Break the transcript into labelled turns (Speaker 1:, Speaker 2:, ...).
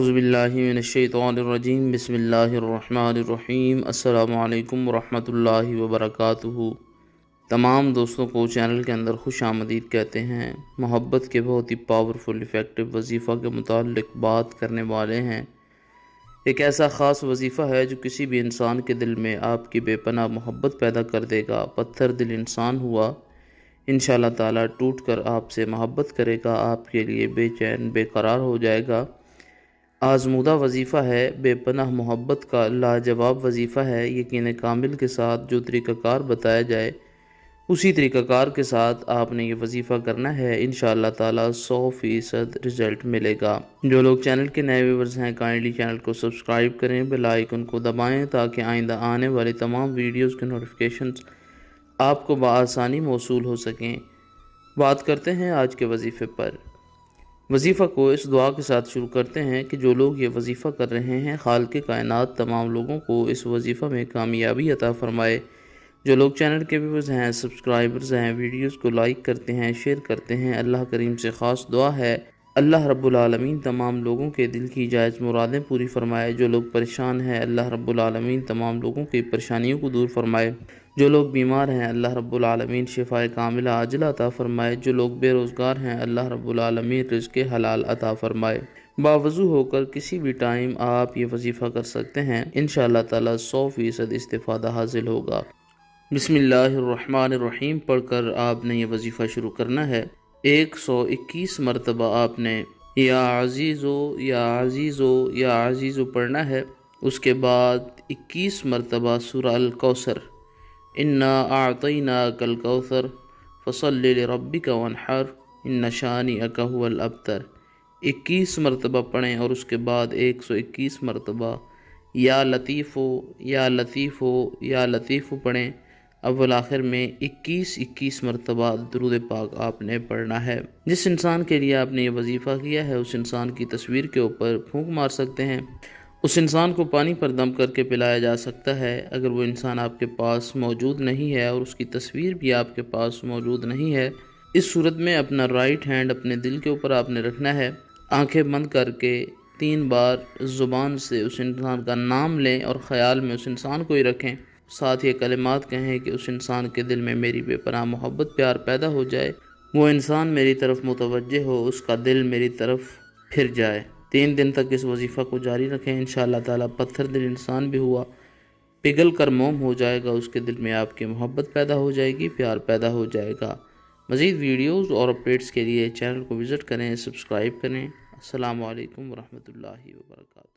Speaker 1: اعوذ باللہ من الشیطان الرجیم بسم اللہ الرحمن الرحیم السلام علیکم ورحمۃ اللہ وبرکاتہ۔ تمام دوستوں کو چینل کے اندر خوش آمدید کہتے ہیں۔ محبت کے بہت ہی پاورفل افیکٹو وظیفہ کے متعلق بات کرنے والے ہیں۔ ایک ایسا خاص وظیفہ ہے جو کسی بھی انسان کے دل میں آپ کی بے پناہ محبت پیدا کر دے گا۔ پتھر دل انسان ہوا انشاءاللہ تعالیٰ ٹوٹ کر آپ سے محبت کرے گا، آپ کے لیے بے چین بے قرار ہو جائے گا۔ آزمودہ وظیفہ ہے، بے پناہ محبت کا لاجواب وظیفہ ہے۔ یقین کامل کے ساتھ جو طریقہ کار بتایا جائے اسی طریقہ کار کے ساتھ آپ نے یہ وظیفہ کرنا ہے، انشاءاللہ تعالیٰ 100% رزلٹ ملے گا۔ جو لوگ چینل کے نئے ویورز ہیں کائنڈلی چینل کو سبسکرائب کریں، بیل آئیکن کو دبائیں تاکہ آئندہ آنے والے تمام ویڈیوز کے نوٹیفیکیشنز آپ کو بآسانی موصول ہو سکیں۔ بات کرتے ہیں آج کے وظیفے پر۔ وظیفہ کو اس دعا کے ساتھ شروع کرتے ہیں کہ جو لوگ یہ وظیفہ کر رہے ہیں، خالق کائنات تمام لوگوں کو اس وظیفہ میں کامیابی عطا فرمائے۔ جو لوگ چینل کے ویورز ہیں، سبسکرائبرز ہیں، ویڈیوز کو لائک کرتے ہیں، شیئر کرتے ہیں، اللہ کریم سے خاص دعا ہے اللہ رب العالمین تمام لوگوں کے دل کی جائز مرادیں پوری فرمائے۔ جو لوگ پریشان ہیں، اللہ رب العالمین تمام لوگوں کی پریشانیوں کو دور فرمائے۔ جو لوگ بیمار ہیں، اللہ رب العالمین شفائے کاملہ عاجلہ عطا فرمائے۔ جو لوگ بے روزگار ہیں، اللہ رب العالمین رزق حلال عطا فرمائے۔ باوضو ہو کر کسی بھی ٹائم آپ یہ وظیفہ کر سکتے ہیں، انشاءاللہ تعالیٰ 100% استفادہ حاصل ہوگا۔ بسم اللہ الرحمن الرحیم پڑھ کر آپ نے یہ وظیفہ شروع کرنا ہے۔ 121 مرتبہ آپ نے یا عزیزو یا عزیزو یا عزیزو پڑھنا ہے۔ اس کے بعد 21 مرتبہ سورہ الکوثر انا اعطیناک الکوثر فصلی لربک وانحر ان شانئک ھو الابتر 21 مرتبہ پڑھیں، اور اس کے بعد 121 مرتبہ یا لطیفو یا لطیفو یا لطیفو پڑھیں۔ اول آخر میں 21 مرتبہ درود پاک آپ نے پڑھنا ہے۔ جس انسان کے لیے آپ نے یہ وظیفہ کیا ہے اس انسان کی تصویر کے اوپر پھونک مار سکتے ہیں، اس انسان کو پانی پر دم کر کے پلایا جا سکتا ہے۔ اگر وہ انسان آپ کے پاس موجود نہیں ہے اور اس کی تصویر بھی آپ کے پاس موجود نہیں ہے، اس صورت میں اپنا رائٹ ہینڈ اپنے دل کے اوپر آپ نے رکھنا ہے، آنکھیں بند کر کے 3 بار زبان سے اس انسان کا نام لیں اور خیال میں اس انسان کو ہی رکھیں۔ ساتھ یہ کلمات کہیں کہ اس انسان کے دل میں میری بے پناہ محبت پیار پیدا ہو جائے، وہ انسان میری طرف متوجہ ہو، اس کا دل میری طرف پھر جائے۔ 3 دن تک اس وظیفہ کو جاری رکھیں، انشاءاللہ تعالیٰ پتھر دل انسان بھی ہوا پگھل کر موم ہو جائے گا، اس کے دل میں آپ کی محبت پیدا ہو جائے گی، پیار پیدا ہو جائے گا۔ مزید ویڈیوز اور اپڈیٹس کے لیے چینل کو وزٹ کریں، سبسکرائب کریں۔ السلام علیکم ورحمۃ اللہ وبرکاتہ۔